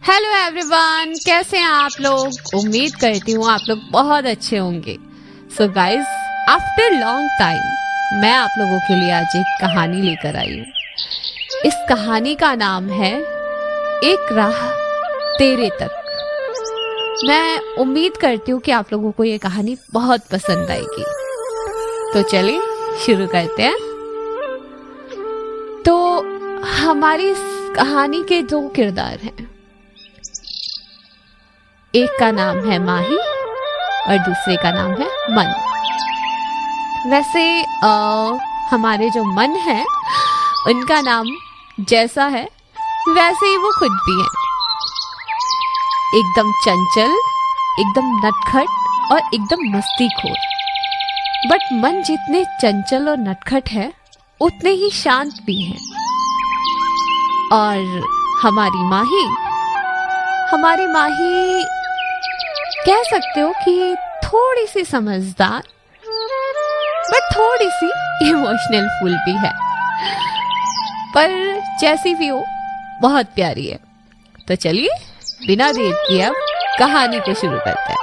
Hello everyone, कैसे हैं आप लोग। उम्मीद करती हूँ आप लोग बहुत अच्छे होंगे। So guys, after long time मैं आप लोगों के लिए आज एक कहानी लेकर आई हूँ। इस कहानी का नाम है एक राह तेरे तक। मैं उम्मीद करती हूँ कि आप लोगों को ये कहानी बहुत पसंद आएगी। तो चलिए शुरू करते हैं। तो हमारी इस कहानी के दो किरदार हैं। एक का नाम है माही और दूसरे का नाम है मन। वैसे हमारे जो मन है उनका नाम जैसा है वैसे ही वो खुद भी है। एकदम चंचल, एकदम नटखट और एकदम मस्तीखोर। बट मन जितने चंचल और नटखट है उतने ही शांत भी हैं। और हमारी माही कह सकते हो कि थोड़ी सी समझदार बट थोड़ी सी इमोशनल फुल भी है। पर जैसी भी हो बहुत प्यारी है। तो चलिए बिना देर किए अब कहानी को शुरू करते हैं।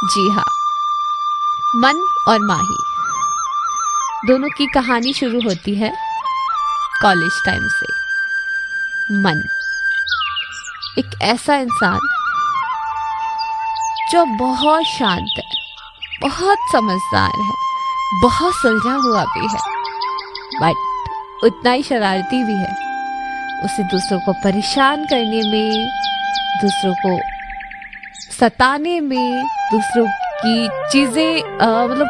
जी हाँ, मन और माही दोनों की कहानी शुरू होती है कॉलेज टाइम से। मन एक ऐसा इंसान जो बहुत शांत है, बहुत समझदार है, बहुत सुलझा हुआ भी है, बट उतना ही शरारती भी है। उसे दूसरों को परेशान करने में, दूसरों को सताने में, दूसरों की चीजें मतलब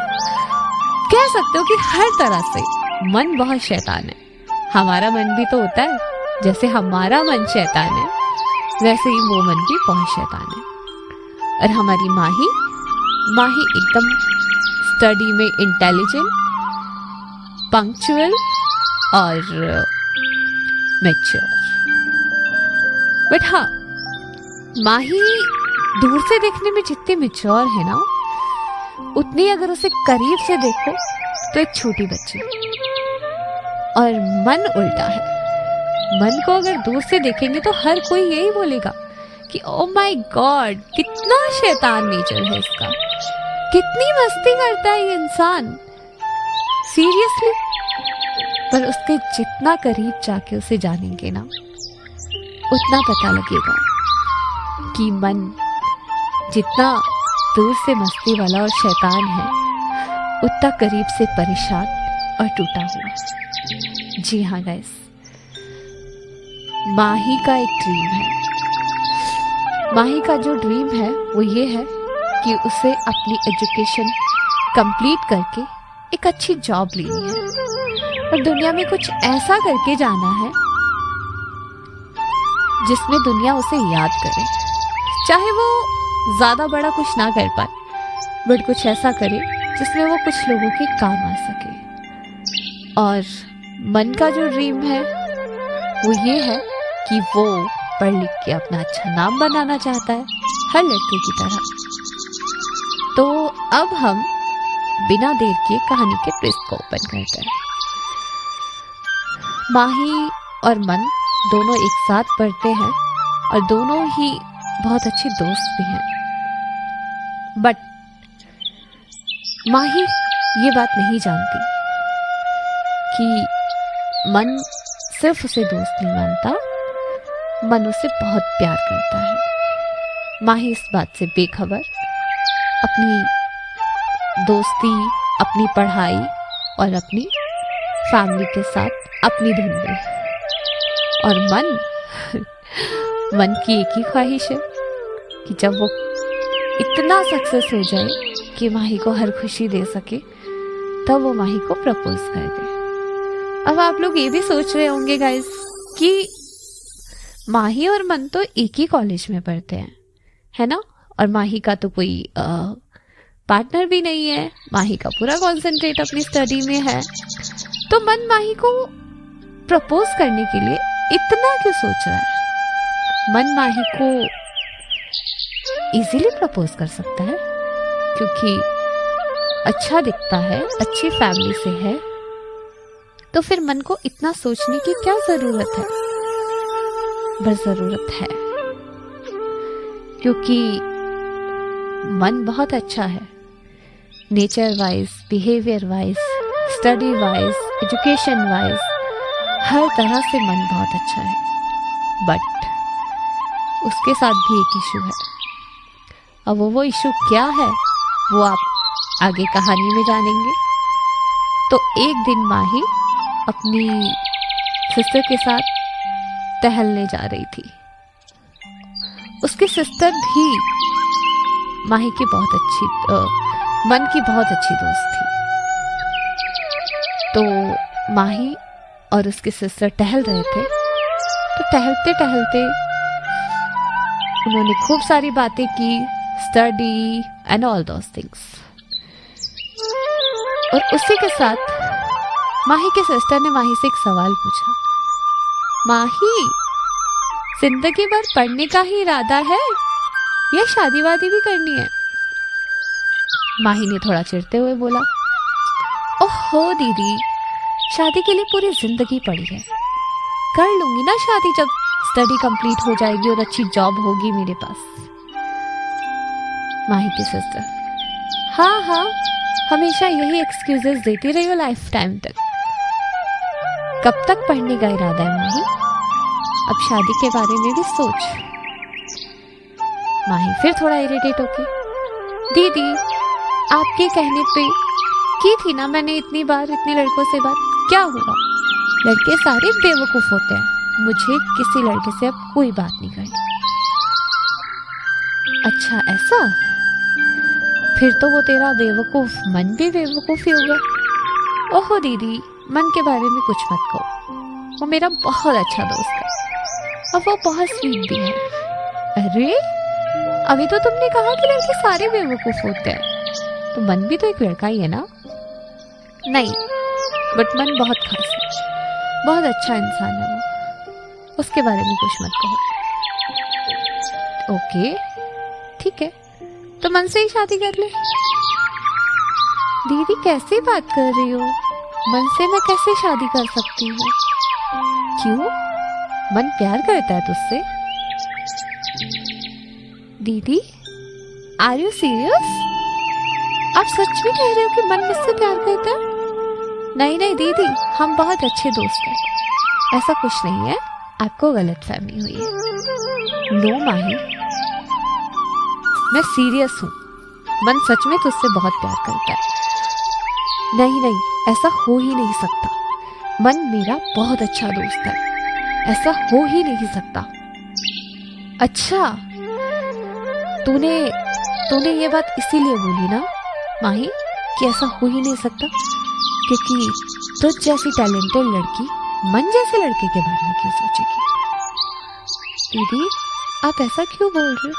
कह सकते हो कि हर तरह से मन बहुत शैतान है। हमारा मन भी तो होता है, जैसे हमारा मन शैतान है वैसे ही वो मन भी बहुत शैतान है। और हमारी माही एकदम स्टडी में इंटेलिजेंट, पंक्चुअल और मैच्योर। बट हाँ, माही दूर से देखने में जितनी मैच्योर है ना, उतनी अगर उसे करीब से देखो तो एक छोटी बच्ची। और मन उल्टा है। मन को अगर दूर से देखेंगे तो हर कोई यही बोलेगा कि ओ माय गॉड, कितना शैतान नेचर है इसका, कितनी मस्ती करता है ये इंसान, सीरियसली। पर उसके जितना करीब जाके उसे जानेंगे ना, उतना पता लगेगा कि मन जितना दूर से मस्ती वाला और शैतान है, उतना करीब से परेशान और टूटा हुआ। जी हाँ गाइस, माही का एक ड्रीम है। माही का जो ड्रीम है वो ये है कि उसे अपनी एजुकेशन कंप्लीट करके एक अच्छी जॉब लेनी है और दुनिया में कुछ ऐसा करके जाना है जिसमें दुनिया उसे याद करे। चाहे वो ज्यादा बड़ा कुछ ना कर पाए, बट कुछ ऐसा करे जिसमें वो कुछ लोगों के काम आ सके। और मन का जो ड्रीम है वो ये है कि वो पढ़ लिख के अपना अच्छा नाम बनाना चाहता है, हर लड़के की तरह। तो अब हम बिना देर किए कहानी के ट्विस्ट को ओपन करते हैं। माही और मन दोनों एक साथ पढ़ते हैं और दोनों ही बहुत अच्छे दोस्त भी हैं। बट माही ये बात नहीं जानती कि मन सिर्फ उसे दोस्त नहीं मानता, मन उसे बहुत प्यार करता है। माही इस बात से बेखबर, अपनी दोस्ती, अपनी पढ़ाई और अपनी फैमिली के साथ अपनी धुन में। और मन की एक ही ख्वाहिश है कि जब वो इतना सक्सेस हो जाए कि माही को हर खुशी दे सके, तब वो माही को प्रपोज कर दे। अब आप लोग ये भी सोच रहे होंगे गाइस कि माही और मन तो एक ही कॉलेज में पढ़ते हैं, है ना, और माही का तो कोई पार्टनर भी नहीं है। माही का पूरा कॉन्सेंट्रेट अपनी स्टडी में है। तो मन माही को प्रपोज करने के लिए इतना क्यों सोच रहा है। मन माही को इजीली प्रपोज कर सकता है क्योंकि अच्छा दिखता है, अच्छी फैमिली से है, तो फिर मन को इतना सोचने की क्या जरूरत है। बस जरूरत है क्योंकि मन बहुत अच्छा है, nature wise, behaviour wise, study wise, education wise, हर तरह से मन बहुत अच्छा है। बट उसके साथ भी एक इशू है। अब वो इशू क्या है वो आप आगे कहानी में जानेंगे। तो एक दिन माही अपनी सिस्टर के साथ टहलने जा रही थी। उसकी सिस्टर भी माही की बहुत अच्छी मन की बहुत अच्छी दोस्त थी। तो माही और उसकी सिस्टर टहल रहे थे। तो टहलते टहलते उन्होंने खूब सारी बातें की, study and all those things. और उसी के साथ माही के सिस्टर ने माही से एक सवाल पूछा, माही, जिंदगी भर पढ़ने का ही इरादा है या शादी वादी भी करनी है? माही ने थोड़ा चिढ़ते हुए बोला, ओहो दीदी, शादी के लिए पूरी जिंदगी पड़ी है, कर लूंगी ना शादी जब स्टडी कंप्लीट हो जाएगी और अच्छी जॉब होगी मेरे पास। माही की सिस्टर, हाँ हाँ, हमेशा यही एक्सक्यूजेस देती रही हो लाइफ टाइम तक। कब तक पढ़ने का इरादा है माही? अब शादी के बारे में भी सोच। माही फिर थोड़ा इरिटेट होके, दीदी, आपके कहने पे की थी ना मैंने इतनी बार इतने लड़कों से बात, क्या हुआ? लड़के सारे बेवकूफ होते हैं, मुझे किसी लड़के से अब कोई बात नहीं करनी। अच्छा ऐसा? फिर तो वो तेरा बेवकूफ मन भी बेवकूफ ही होगा। ओहो दीदी, मन के बारे में कुछ मत कहो, वो मेरा बहुत अच्छा दोस्त है और वो बहुत स्वीट भी है। अरे अभी तो तुमने कहा कि लड़के सारे बेवकूफ होते हैं, तो मन भी तो एक लड़का ही है ना? नहीं, बट मन बहुत खास है, बहुत अच्छा इंसान है वो, उसके बारे में कुछ मत कहो। ओके ठीक है, तो मन से ही शादी कर ले। दीदी कैसे बात कर रही हो, मन से मैं कैसे शादी कर सकती हूँ? क्यों, मन प्यार करता है तुझसे? दीदी आर यू सीरियस? आप सच में कह रहे हो कि मन मुझसे प्यार करता है? नहीं नहीं दीदी, हम बहुत अच्छे दोस्त हैं, ऐसा कुछ नहीं है, आपको गलतफहमी हुई है। नो माही, मैं सीरियस हूँ, मन सच में तुझसे बहुत प्यार करता है। नहीं नहीं, ऐसा हो ही नहीं सकता, मन मेरा बहुत अच्छा दोस्त है, ऐसा हो ही नहीं सकता। अच्छा, तूने ये बात इसीलिए बोली ना माही कि ऐसा हो ही नहीं सकता क्योंकि तुझ जैसी टैलेंटेड लड़की मन जैसे लड़के के बारे में क्यों सोचेगी? दीदी आप ऐसा क्यों बोल रहे हो?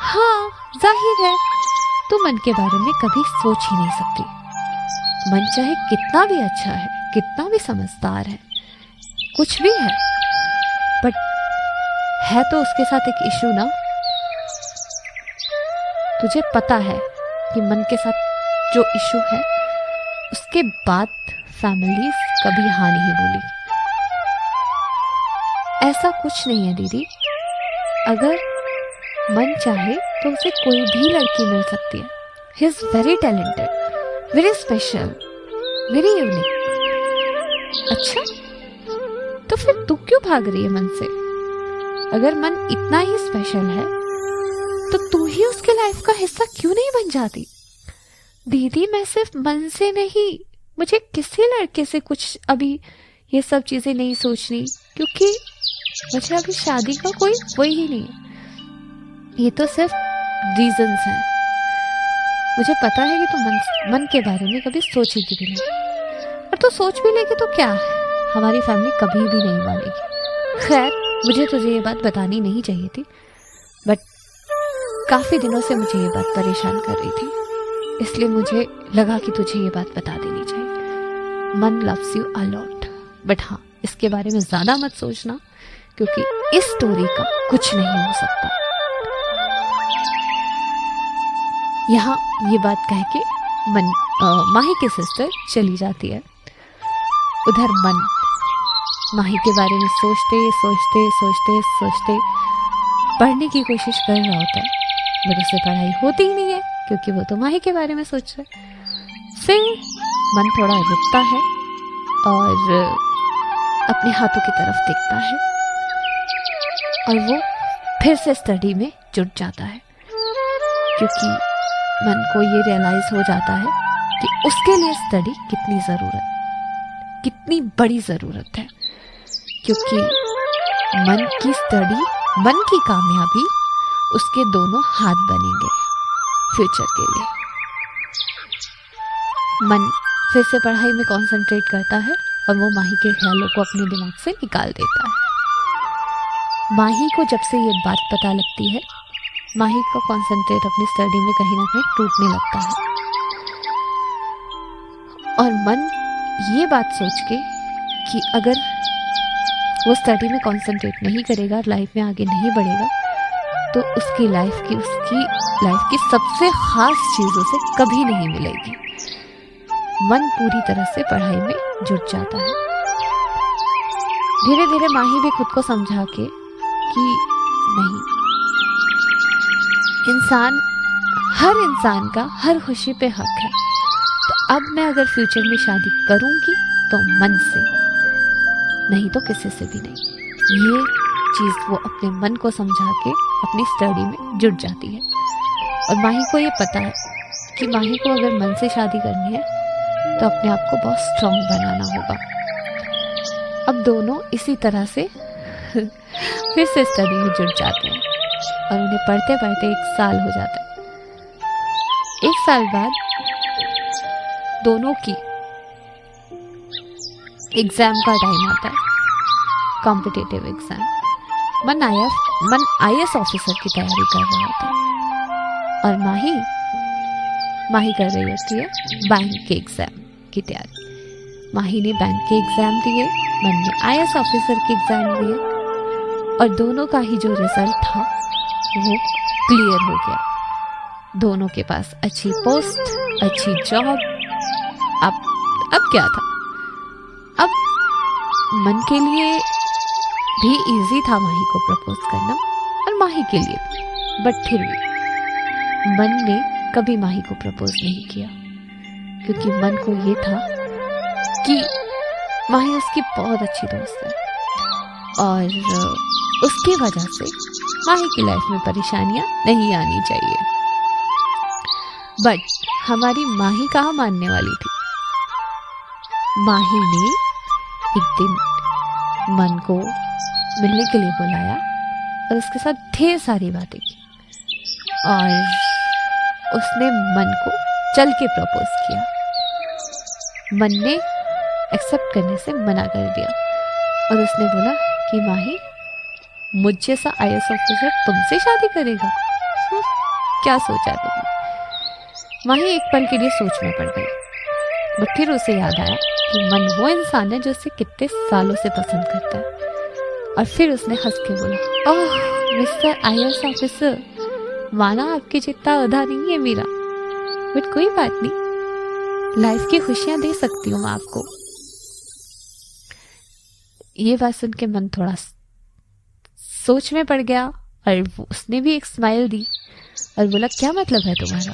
हाँ जाहिर है, तू मन के बारे में कभी सोच ही नहीं सकती। मन चाहे कितना भी अच्छा है, कितना भी समझदार है, कुछ भी है, बट है तो उसके साथ एक इशू ना। तुझे पता है कि मन के साथ जो इशू है उसके बाद फैमिली कभी हाँ नहीं बोली। ऐसा कुछ नहीं है दीदी, अगर मन चाहे तो उसे कोई भी लड़की मिल सकती है। He is very talented, very special, very unique. अच्छा, तो फिर तू क्यों भाग रही है मन से? अगर मन इतना ही स्पेशल है तो तू ही उसके लाइफ का हिस्सा क्यों नहीं बन जाती? दीदी मैं सिर्फ मन से नहीं, मुझे किसी लड़के से कुछ अभी ये सब चीजें नहीं सोचनी, क्योंकि मुझे अभी शादी का कोई वही ही नहीं है। ये तो सिर्फ रीजंस हैं। मुझे पता है कि तू मन के बारे में कभी सोचेगी भी नहीं, और तो सोच भी लेगी तो क्या है, हमारी फैमिली कभी भी नहीं मानेगी। खैर, मुझे तुझे ये बात बतानी नहीं चाहिए थी, बट काफी दिनों से मुझे ये बात परेशान कर रही थी, इसलिए मुझे लगा कि तुझे ये बात बता देनी चाहिए। मन loves you a lot, but हाँ, इसके बारे में ज्यादा मत सोचना क्योंकि इस स्टोरी का कुछ नहीं हो सकता। यहाँ ये बात कह के माही की सिस्टर चली जाती है। उधर मन माही के बारे में सोचते सोचते सोचते सोचते पढ़ने की कोशिश कर रहा होता है। बट उससे पढ़ाई होती ही नहीं है क्योंकि वो तो माही के बारे में सोच रहा है। फिर मन थोड़ा रुकता है और अपने हाथों की तरफ देखता है और वो फिर से स्टडी में जुट जाता है, क्योंकि मन को ये रियलाइज हो जाता है कि उसके लिए स्टडी कितनी बड़ी ज़रूरत है, क्योंकि मन की स्टडी, मन की कामयाबी उसके दोनों हाथ बनेंगे फ्यूचर के लिए। मन फिर से पढ़ाई में कंसंट्रेट करता है और वो माही के ख्यालों को अपने दिमाग से निकाल देता है। माही को जब से ये बात पता लगती है, माही का कंसंट्रेट अपनी स्टडी में कहीं ना कहीं टूटने लगता है और मन ये बात सोच के कि अगर वो स्टडी में कंसंट्रेट नहीं करेगा, लाइफ में आगे नहीं बढ़ेगा, तो उसकी लाइफ की सबसे खास चीज़ों से कभी नहीं मिलेगी। मन पूरी तरह से पढ़ाई में जुट जाता है। धीरे धीरे माही भी खुद को समझा के कि नहीं, हर इंसान का हर खुशी पे हक है, तो अब मैं अगर फ्यूचर में शादी करूंगी तो मन से, नहीं तो किसी से भी नहीं। ये चीज़ वो अपने मन को समझा के अपनी स्टडी में जुट जाती है और माही को ये पता है कि माही को अगर मन से शादी करनी है तो अपने आप को बहुत स्ट्रांग बनाना होगा। अब दोनों इसी तरह से फिर से स्टडी में जुट जाते हैं और उन्हें पढ़ते पढ़ते 1 साल हो जाता है। 1 साल बाद दोनों की एग्जाम का टाइम आता है, कॉम्पिटिटिव एग्जाम। मन IAS ऑफिसर की तैयारी कर रहा होता है और माही कर रही होती है बैंक के एग्जाम की तैयारी। माही ने बैंक के एग्जाम दिए, मन ने IAS ऑफिसर के एग्जाम दिए और दोनों का ही जो रिजल्ट था वो क्लियर हो गया। दोनों के पास अच्छी पोस्ट, अच्छी जॉब। अब क्या था? अब मन के लिए भी इजी था माही को प्रपोज करना और माही के लिए भी, बट फिर भी मन ने कभी माही को प्रपोज नहीं किया, क्योंकि मन को ये था कि माही उसकी बहुत अच्छी दोस्त है और उसकी वजह से माही की लाइफ में परेशानियां नहीं आनी चाहिए। बट हमारी माही कहाँ मानने वाली थी। माही ने एक दिन मन को मिलने के लिए बुलाया और उसके साथ ढेर सारी बातें की और उसने मन को चल के प्रपोज किया। मन ने एक्सेप्ट करने से मना कर दिया और उसने बोला कि माही, मुझ जैसा IAS ऑफिसर तुमसे शादी करेगा? क्या सोचा तुमने? माही एक पल के लिए सोच में पड़ गई, बट फिर उसे याद आया कि मन वो इंसान है जो उसे कितने सालों से पसंद करता है और फिर उसने हंस के बोला, ओह मिस्टर IAS ऑफिसर, माना आपके जितना अदा नहीं है मेरा, बट कोई बात नहीं, लाइफ की खुशियां दे सकती हूँ मैं आपको। ये बात सुन के मन थोड़ा सोच में पड़ गया और उसने भी एक स्माइल दी और बोला, क्या मतलब है तुम्हारा?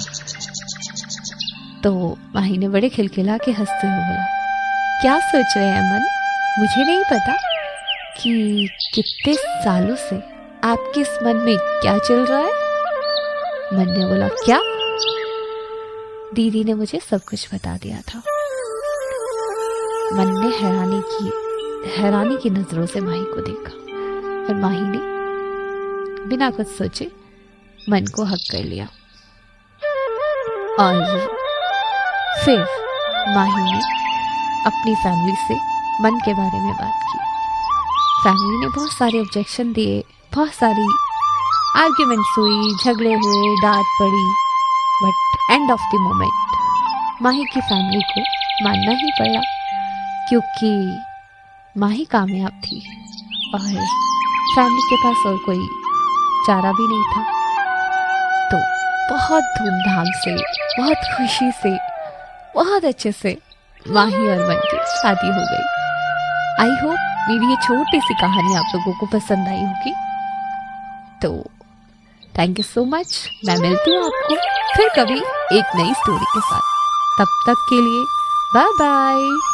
तो माही ने बड़े खिलखिला के हंसते हुए बोला, क्या सोच रहे हैं मन, मुझे नहीं पता कि कितने सालों से आपके इस मन में क्या चल रहा है। मन ने बोला, क्या? दीदी ने मुझे सब कुछ बता दिया था। मन ने हैरानी की नजरों से माही को देखा और माही ने बिना कुछ सोचे मन को हक कर लिया और फिर माही ने अपनी फैमिली से मन के बारे में बात की। फैमिली ने बहुत सारे ऑब्जेक्शन दिए, बहुत सारी आर्ग्यूमेंट्स हुई, झगड़े हुए, डांट पड़ी, but end of the moment Mahi की फैमिली को मानना ही पड़ा, क्योंकि माही कामयाब थी और फैमिली के पास और कोई चारा भी नहीं था। तो बहुत धूमधाम से, बहुत खुशी से, बहुत अच्छे से माही और मन की शादी हो गई। आई होप मेरी ये छोटी सी कहानी आप लोगों को पसंद आई होगी। तो थैंक यू सो मच। मैं मिलती हूँ आपको फिर कभी एक नई स्टोरी के साथ। तब तक के लिए बाय बाय।